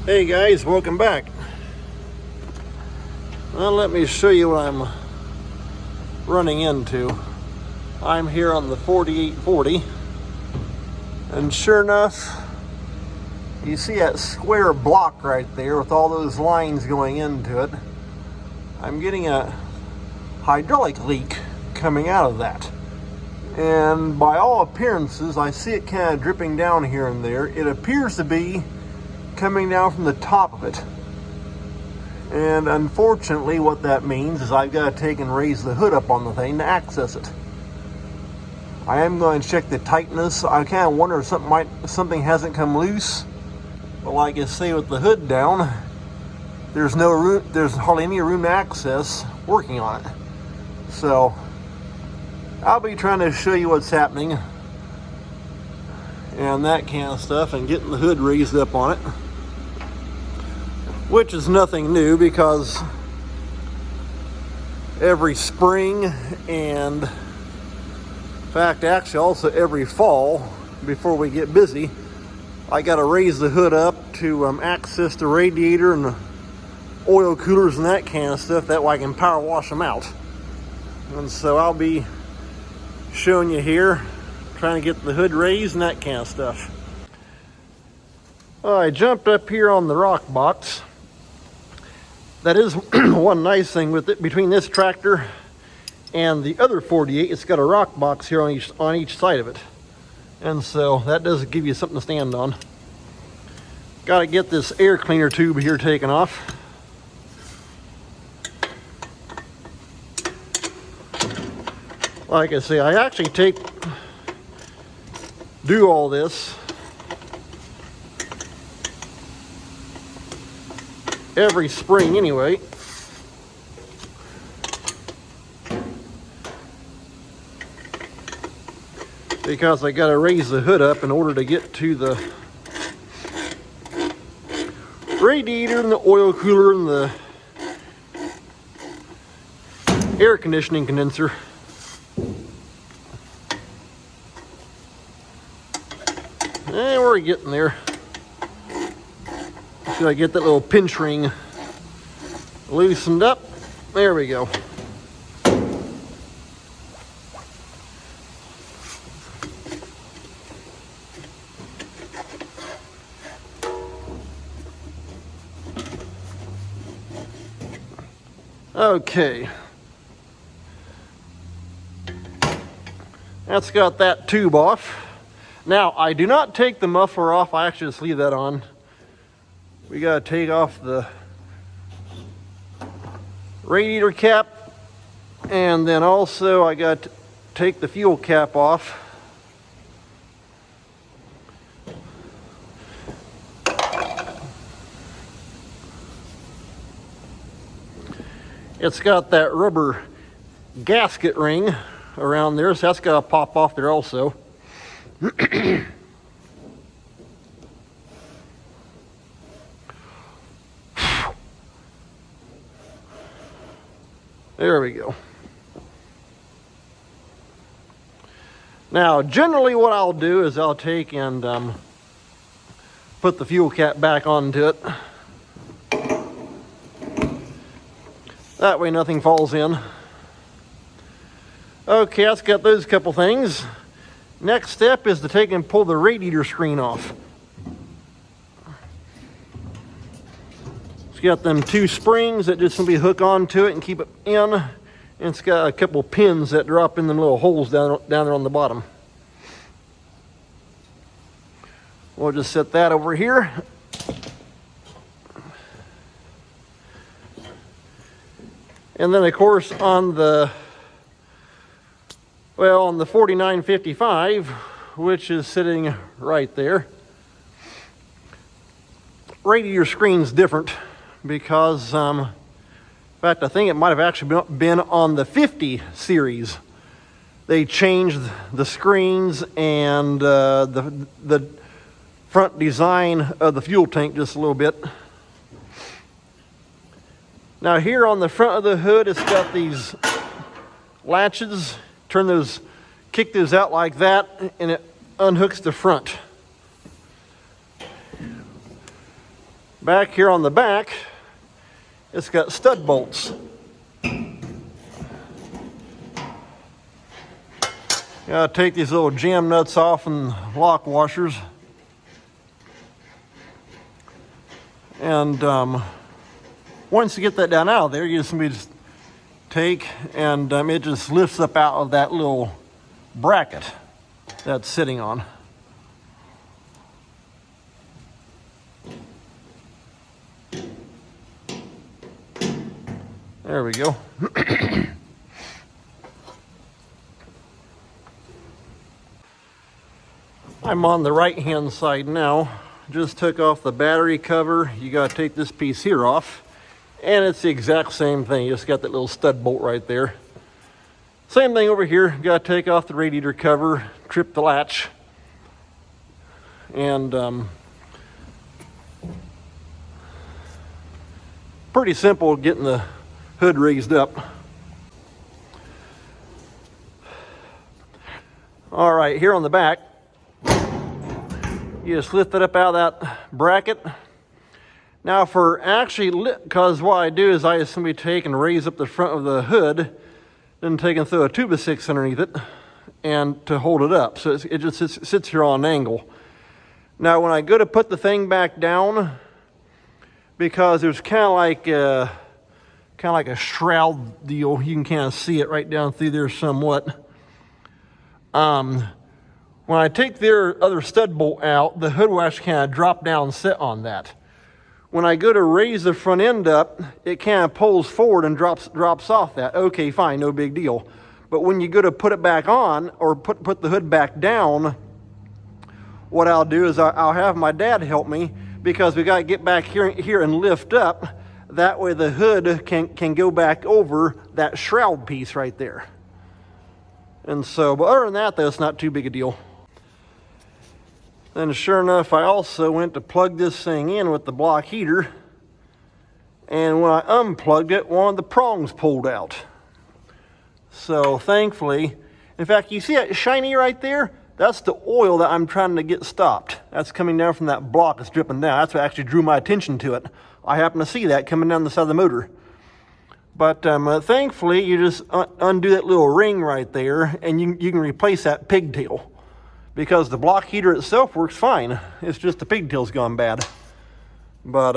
Hey guys, welcome back. Well, let me show you what I'm running into. I'm here on the 4840, and sure enough, you see that square block right there with all those lines going into it. I'm getting a hydraulic leak coming out of that. And by all appearances, I see it kind of dripping down here and there. It appears to be coming down from the top of it. And unfortunately, what that means is I've got to take and raise the hood up on the thing to access it. I am going to check the tightness. I kind of wonder if something hasn't come loose. But like I say, with the hood down, there's no room. There's hardly any room to access working on it. So I'll be trying to show you what's happening and that kind of stuff, and getting the hood raised up on it, which is nothing new because every spring, and in fact actually also every fall before we get busy, I got to raise the hood up to access the radiator and the oil coolers and that kind of stuff. That way I can power wash them out. And so I'll be showing you here, trying to get the hood raised and that kind of stuff. Well, I jumped up here on the rock box. That is one nice thing with it. Between this tractor and the other 48, it's got a rock box here on each side of it. And so that does give you something to stand on. Got to get this air cleaner tube here taken off. Like I say, I actually do all this every spring anyway. Because I got to raise the hood up in order to get to the radiator and the oil cooler and the air conditioning condenser. And we're getting there. Should I get that little pinch ring loosened up? There we go. Okay. That's got that tube off. Now, I do not take the muffler off. I actually just leave that on. We got to take off the radiator cap, and then also I got to take the fuel cap off. It's got that rubber gasket ring around there, so that's got to pop off there also. There we go. Now, generally what I'll do is I'll take and put the fuel cap back onto it. That way nothing falls in. Okay, that's got those couple things. Next step is to take and pull the radiator screen off. It's got them two springs that just simply hook onto it and keep it in. And it's got a couple pins that drop in them little holes down there on the bottom. We'll just set that over here. And then of course on the 4955, which is sitting right there, radiator screen's different because, in fact, I think it might have actually been on the 50 series. They changed the screens and the front design of the fuel tank just a little bit. Now here on the front of the hood, it's got these latches. Kick those out like that, and it unhooks the front. Back here on the back, it's got stud bolts. Gotta take these little jam nuts off and lock washers. And once you get that down out of there, you just take and it just lifts up out of that little bracket that's sitting on. There we go. I'm on the right hand side now. Just took off the battery cover. You got to take this piece here off, and it's the exact same thing. You just got that little stud bolt right there. Same thing over here. Got to take off the radiator cover, trip the latch, and pretty simple getting the hood raised up. All right, here on the back, you just lift it up out of that bracket. Now for actually, because what I do is I just simply take and raise up the front of the hood, then take and throw a 2x6 underneath it and to hold it up. So it just sits here on an angle. Now when I go to put the thing back down, because there's kind of like a shroud deal, you can kind of see it right down through there somewhat. When I take the other stud bolt out, the hood will actually kind of drop down and sit on that. When I go to raise the front end up, it kind of pulls forward and drops off that. Okay, fine, no big deal. But when you go to put it back on, or put the hood back down, what I'll do is I'll have my dad help me, because we got to get back here and lift up. That way the hood can go back over that shroud piece right there. And so, but other than that though, it's not too big a deal. Then sure enough, I also went to plug this thing in with the block heater, and when I unplugged it, one of the prongs pulled out. So thankfully, in fact, you see that shiny right there? That's the oil that I'm trying to get stopped. That's coming down from that block that's dripping down. That's what actually drew my attention to it. I happened to see that coming down the side of the motor. But thankfully, you just undo that little ring right there, and you can replace that pigtail. Because the block heater itself works fine. It's just the pigtail's gone bad. But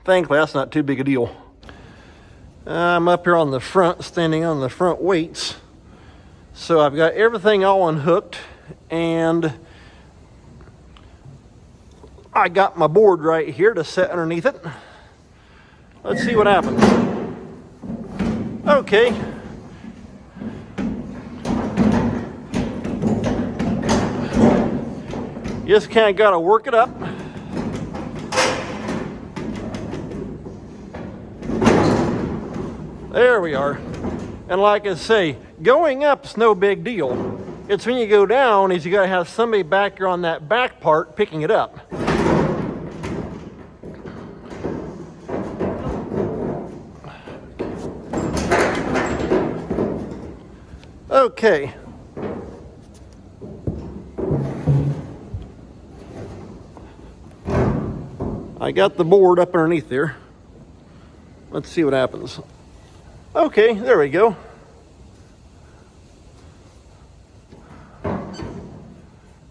thankfully, that's not too big a deal. I'm up here on the front, standing on the front weights. So I've got everything all unhooked, and I got my board right here to set underneath it. Let's see what happens. Okay. Just kind of got to work it up. There we are. And like I say, going up's no big deal. It's when you go down is you got to have somebody back here on that back part picking it up. Okay. I got the board up underneath there. Let's see what happens. Okay, there we go.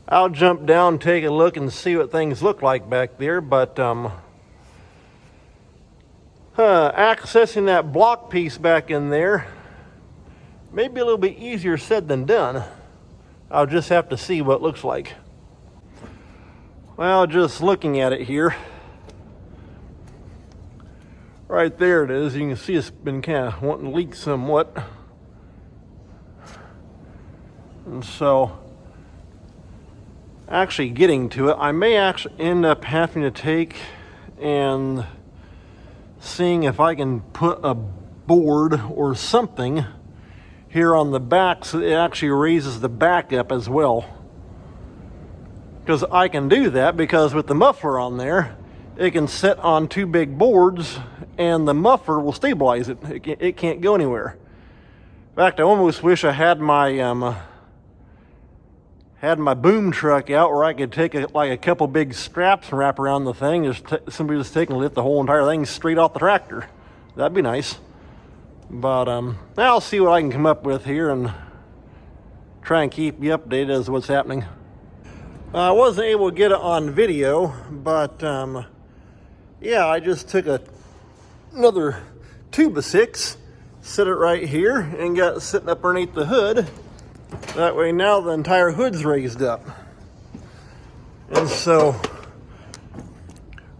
I'll jump down, take a look, and see what things look like back there, but accessing that block piece back in there may be a little bit easier said than done. I'll just have to see what it looks like. Well, just looking at it here, right there it is. You can see it's been kind of wanting to leak somewhat. And so, actually getting to it, I may actually end up having to take and seeing if I can put a board or something here on the back so it actually raises the back up as well. Because I can do that because with the muffler on there, it can sit on two big boards and the muffler will stabilize it. It can't go anywhere. In fact, I almost wish I had my had my boom truck out where I could take like a couple big straps and wrap around the thing. Somebody just take and lift the whole entire thing straight off the tractor. That'd be nice. But I'll see what I can come up with here and try and keep you updated as to what's happening. I wasn't able to get it on video, but yeah, I just took another 2x6, set it right here, and got it sitting up underneath the hood. That way now the entire hood's raised up. And so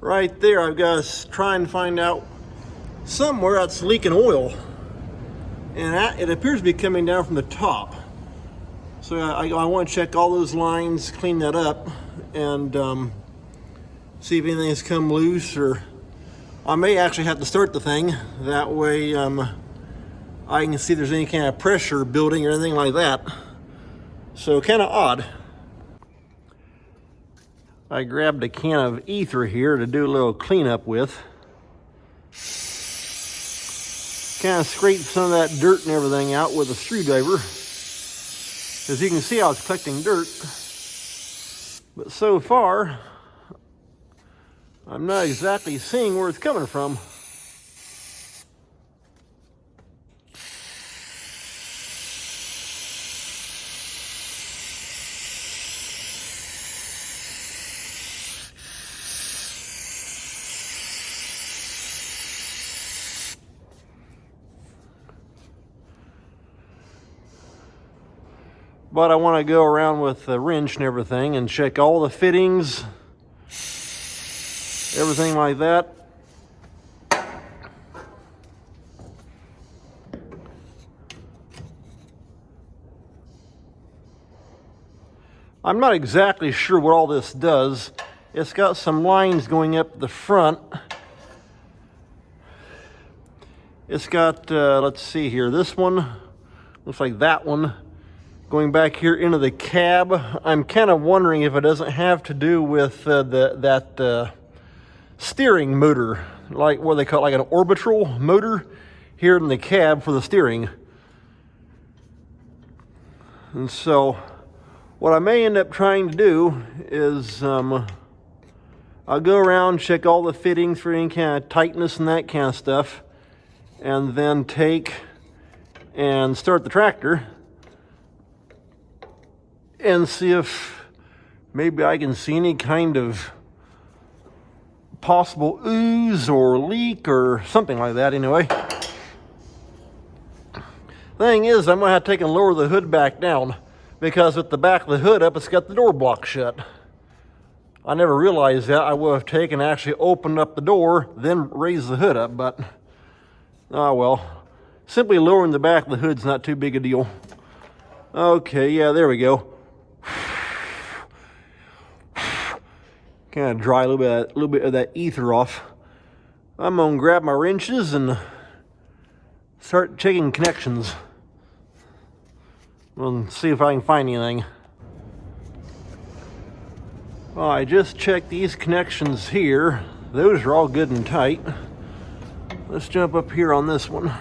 right there, I've got to try and find out somewhere that's leaking oil. And it appears to be coming down from the top. So I want to check all those lines, clean that up, and see if anything's come loose, or I may actually have to start the thing. That way I can see if there's any kind of pressure building or anything like that. So kind of odd. I grabbed a can of ether here to do a little cleanup with. Kind of scraped some of that dirt and everything out with a screwdriver. As you can see, I was collecting dirt. But so far, I'm not exactly seeing where it's coming from. But I want to go around with the wrench and everything and check all the fittings, everything like that. I'm not exactly sure what all this does. It's got some lines going up the front. It's got, let's see here, this one looks like that one. Going back here into the cab, I'm kind of wondering if it doesn't have to do with that steering motor, like what they call like an orbital motor here in the cab for the steering. And so what I may end up trying to do is I'll go around, check all the fittings for any kind of tightness and that kind of stuff, and then take and start the tractor and see if maybe I can see any kind of possible ooze or leak or something like that anyway. Thing is, I'm gonna have to take and lower the hood back down, because with the back of the hood up, it's got the door block shut. I never realized that. I would have taken and actually opened up the door, then raised the hood up, but oh well. Simply lowering the back of the hood's not too big a deal. Okay, yeah, there we go. Kind of dry a little bit of that ether off. I'm gonna grab my wrenches and start checking connections. We'll see if I can find anything. Well, I just checked these connections here. Those are all good and tight. Let's jump up here on this one.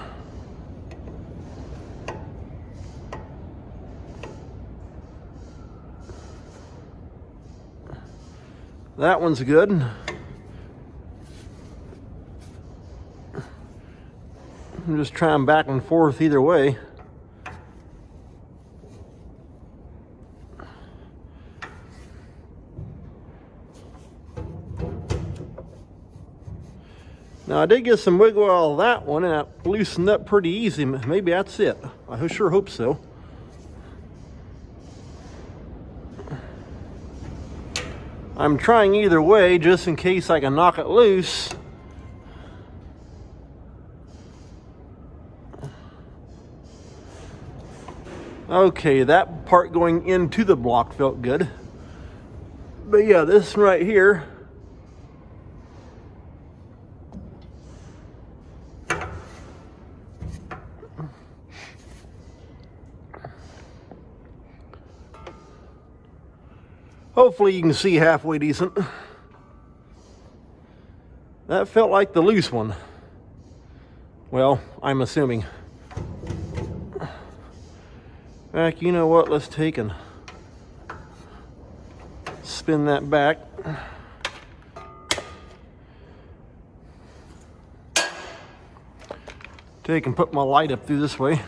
That one's good. I'm just trying back and forth either way. Now I did get some wiggle out of that one, and it loosened up pretty easy. Maybe that's it. I sure hope so. I'm trying either way just in case I can knock it loose. Okay, that part going into the block felt good. But yeah, this one right here, hopefully you can see halfway decent. That felt like the loose one. Well, I'm assuming. Heck, you know what? Let's take and spin that back. Take and put my light up through this way.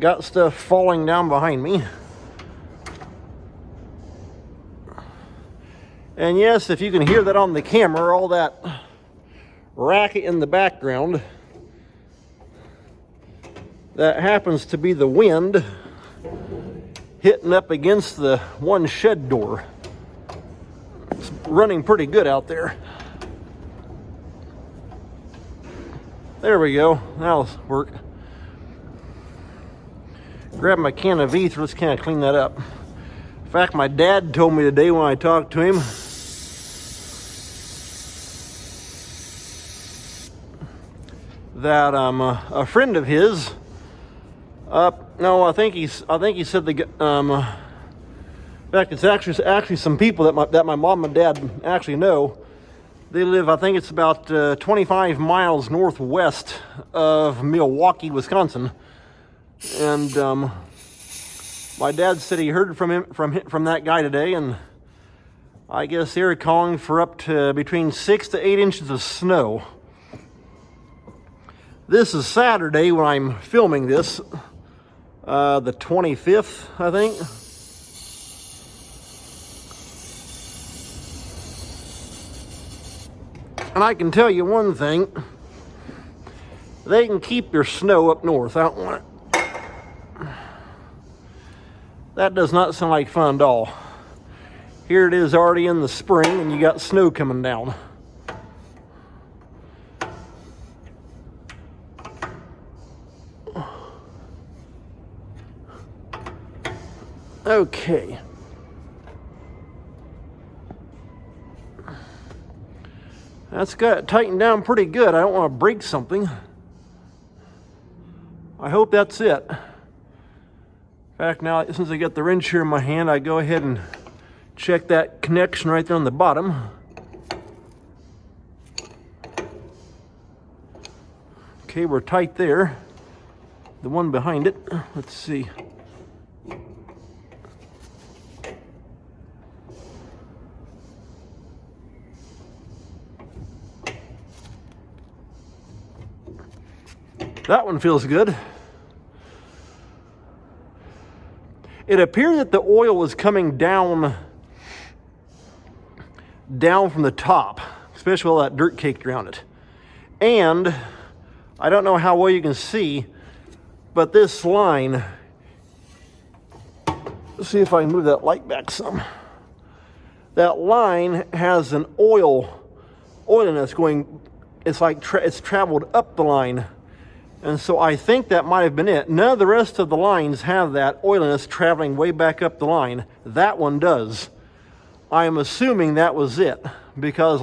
Got stuff falling down behind me. And yes, if you can hear that on the camera, all that racket in the background, that happens to be the wind hitting up against the one shed door. It's running pretty good out there. There we go. That'll work. Grab my can of ether. Let's kind of clean that up. In fact, my dad told me today when I talked to him that a friend of his. No, I think he said the. In fact, it's actually some people that my mom and dad actually know. They live, I think it's about 25 miles northwest of Milwaukee, Wisconsin. And my dad said he heard from that guy today, and I guess they were calling for up to between 6 to 8 inches of snow. This is Saturday when I'm filming this, the 25th, I think. And I can tell you one thing, they can keep your snow up north. I don't want it. That does not sound like fun at all. Here it is already in the spring and you got snow coming down. Okay. That's got it tightened down pretty good. I don't want to break something. I hope that's it. In fact, now since I got the wrench here in my hand, I go ahead and check that connection right there on the bottom. Okay, we're tight there. The one behind it, let's see. That one feels good. It appeared that the oil was coming down from the top, especially with all that dirt caked around it. And I don't know how well you can see, but this line, let's see if I can move that light back some. That line has an oiliness going, it's like it's traveled up the line. And so I think that might have been it. None of the rest of the lines have that oiliness traveling way back up the line. That one does. I am assuming that was it, because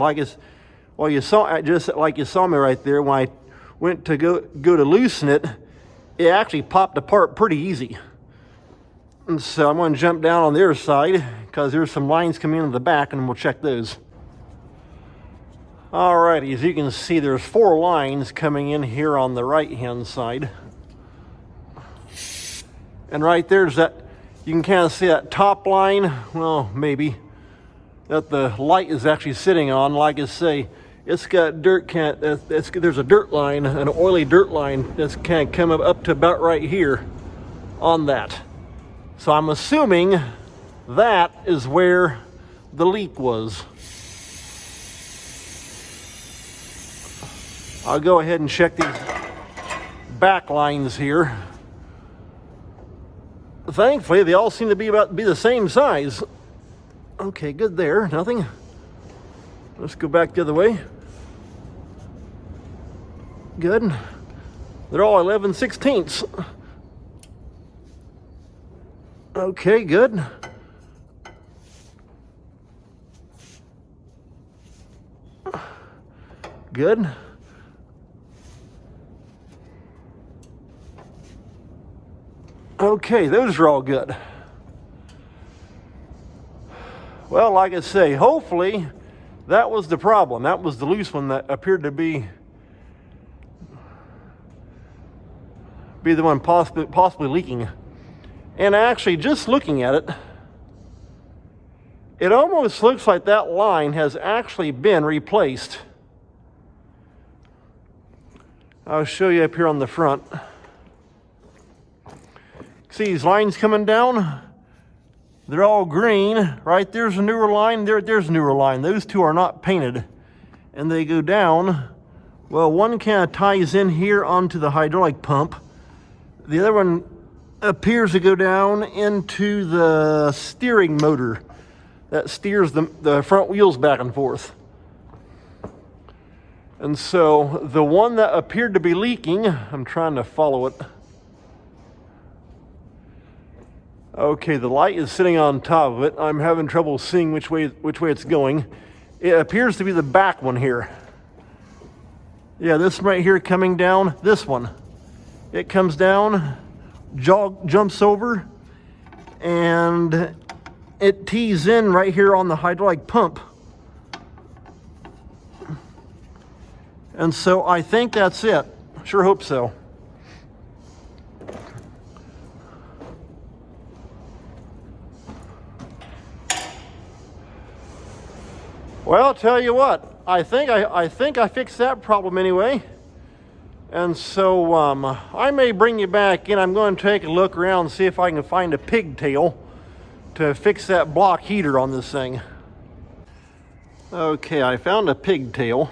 you saw just like you saw me right there when I went to go to loosen it, it actually popped apart pretty easy. And so I'm going to jump down on the other side because there's some lines coming in the back, and we'll check those. Alrighty, as you can see, there's 4 lines coming in here on the right-hand side. And right there's that, you can kind of see that top line, well, maybe, that the light is actually sitting on. Like I say, it's got dirt, there's a dirt line, an oily dirt line that's kind of come up to about right here on that. So I'm assuming that is where the leak was. I'll go ahead and check these back lines here. Thankfully, they all seem to be the same size. Okay, good there. Nothing. Let's go back the other way. Good. They're all 11/16. Okay, good. Good. Okay, those are all good. Well, like I say, hopefully that was the problem. That was the loose one that appeared to be be the one possibly leaking. And actually, just looking at it, it almost looks like that line has actually been replaced. I'll show you up here on the front. See these lines coming down? They're all green. Right there's a newer line, there's a newer line. Those two are not painted. And they go down. Well, one kind of ties in here onto the hydraulic pump. The other one appears to go down into the steering motor that steers the front wheels back and forth. And so the one that appeared to be leaking, I'm trying to follow it. Okay, the light is sitting on top of it. I'm having trouble seeing which way it's going. It appears to be the back one here. Yeah, this right here coming down, this one. It comes down, jumps over, and it tees in right here on the hydraulic pump. And so I think that's it. Sure hope so. Well, I'll tell you what, I think I fixed that problem anyway. And so I may bring you back in. I'm going to take a look around and see if I can find a pigtail to fix that block heater on this thing. Okay, I found a pigtail.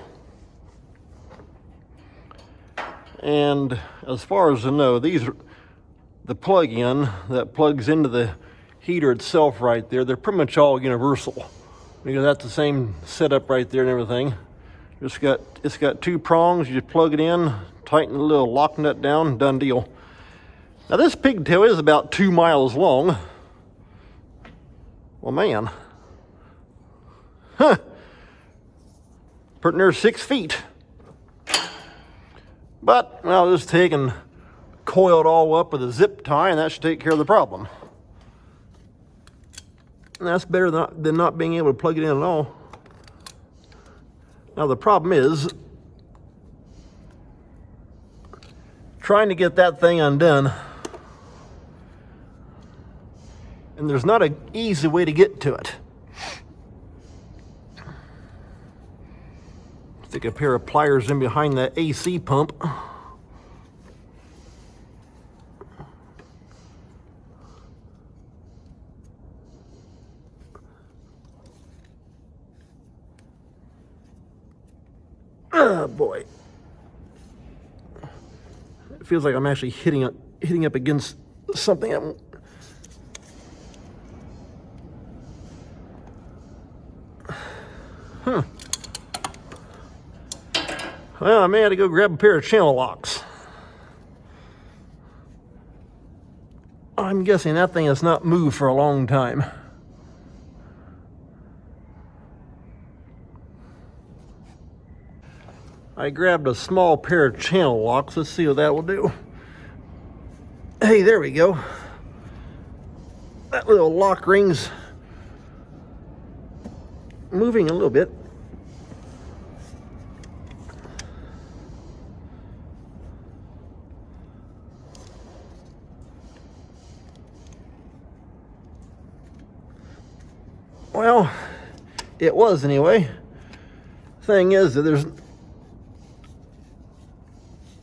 And as far as I know, these are the plug-in that plugs into the heater itself right there. They're pretty much all universal, because that's the same setup right there and everything. It's got two prongs. You just plug it in, tighten the little lock nut down, done deal. Now this pigtail is about 2 miles long. Well, man. Huh. Pretty near 6 feet. But I'll just take and coil it all up with a zip tie, and that should take care of the problem. And that's better than not being able to plug it in at all. Now the problem is trying to get that thing undone. And there's not an easy way to get to it. Stick a pair of pliers in behind that AC pump. Oh boy. It feels like I'm actually hitting up against something. Well, I may have to go grab a pair of channel locks. I'm guessing that thing has not moved for a long time. I grabbed a small pair of channel locks. Let's see what that will do. Hey, there we go. That little lock ring's moving a little bit. Well, it was anyway. Thing is that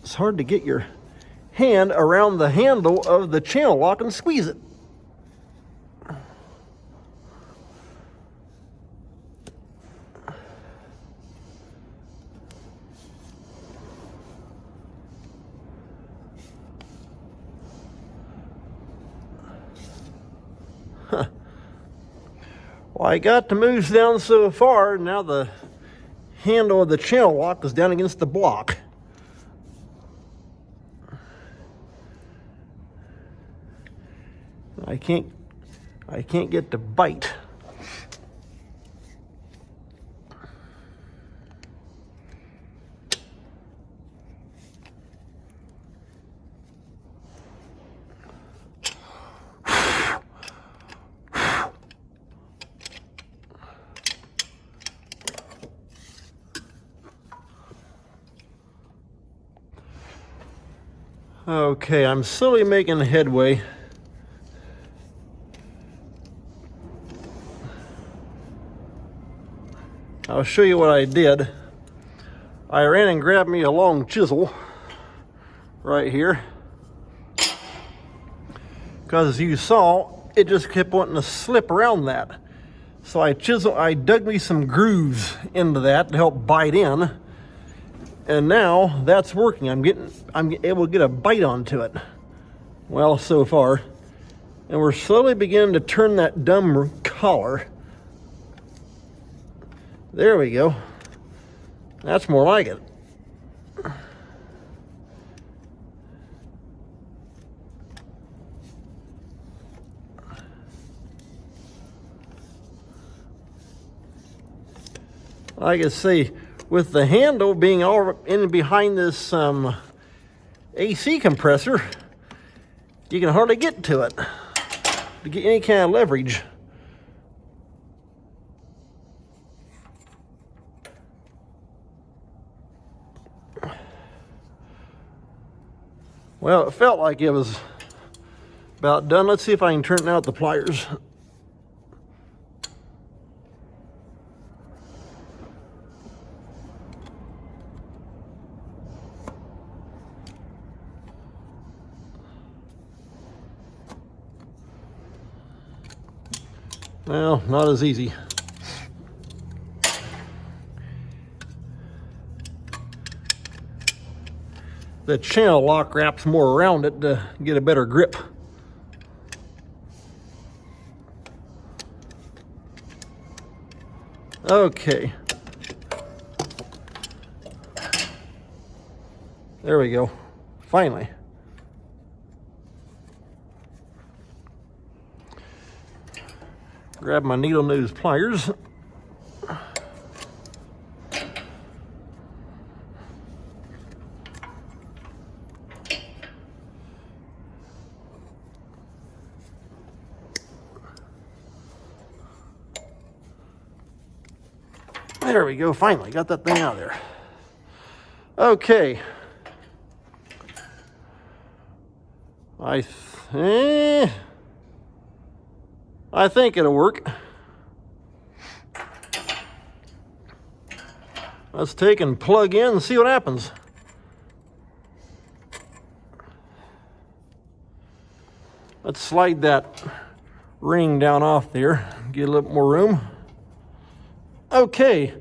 it's hard to get your hand around the handle of the channel lock and squeeze it. Huh. Well, I got the moves down so far, now the handle of the channel lock is down against the block. I can't get to bite. Okay, I'm slowly making headway. I'll show you what I did. I ran and grabbed me a long chisel right here, because as you saw, it just kept wanting to slip around that. So I dug me some grooves into that to help bite in, and now that's working. I'm able to get a bite onto it. Well, so far. And we're slowly beginning to turn that dumb collar. There we go. That's more like it. Like I say, with the handle being all in behind this AC compressor, you can hardly get to it to get any kind of leverage. Well, it felt like it was about done. Let's see if I can turn out the pliers. Well, not as easy. The channel lock wraps more around it to get a better grip. Okay. There we go. Finally. Grab my needle nose pliers. There we go, finally got that thing out of there. Okay. I think it'll work. Let's take and plug in and see what happens. Let's slide that ring down off there, get a little more room. Okay,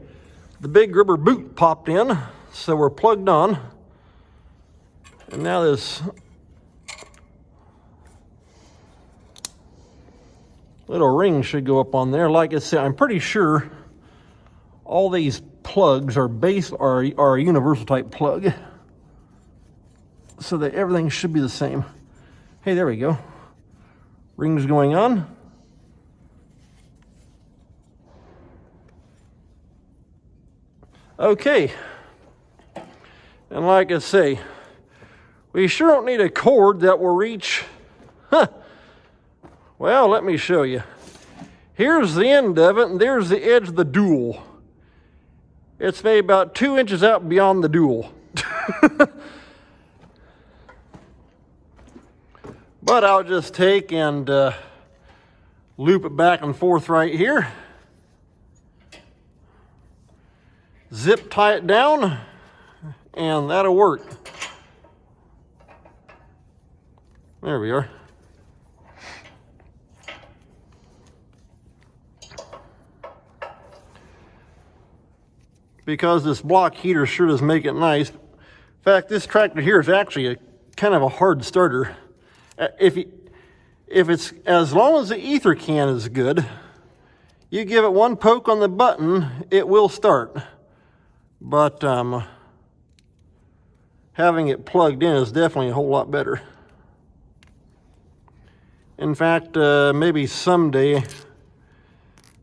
the big rubber boot popped in, so we're plugged on. And now this little ring should go up on there. Like I said, I'm pretty sure all these plugs are a universal type plug, so that everything should be the same. Hey, there we go. Ring's going on. Okay, and like I say, we sure don't need a cord that will reach, well, let me show you. Here's the end of it, and there's the edge of the dual. It's maybe about 2 inches out beyond the dual. But I'll just take and loop it back and forth right here. Zip tie it down, and that'll work. There we are. Because this block heater sure does make it nice. In fact, this tractor here is actually a kind of a hard starter. If it's, as long as the ether can is good, you give it one poke on the button, it will start. But having it plugged in is definitely a whole lot better. In fact, maybe someday,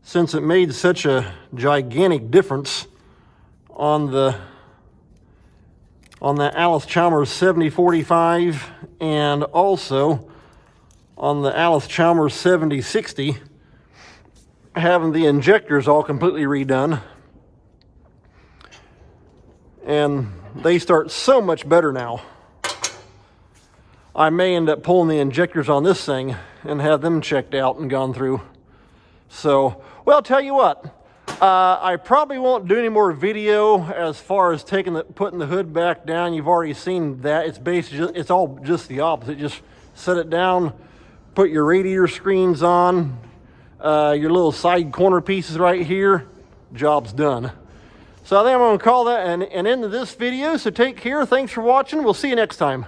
since it made such a gigantic difference on the Alice Chalmers 7045 and also on the Alice Chalmers 7060, having the injectors all completely redone. And they start so much better now. I may end up pulling the injectors on this thing and have them checked out and gone through. So, well, tell you what, I probably won't do any more video as far as putting the hood back down. You've already seen that. It's basically it's all just the opposite. Just set it down, put your radiator screens on, your little side corner pieces right here. Job's done. So I think I'm going to call that an end to this video. So take care. Thanks for watching. We'll see you next time.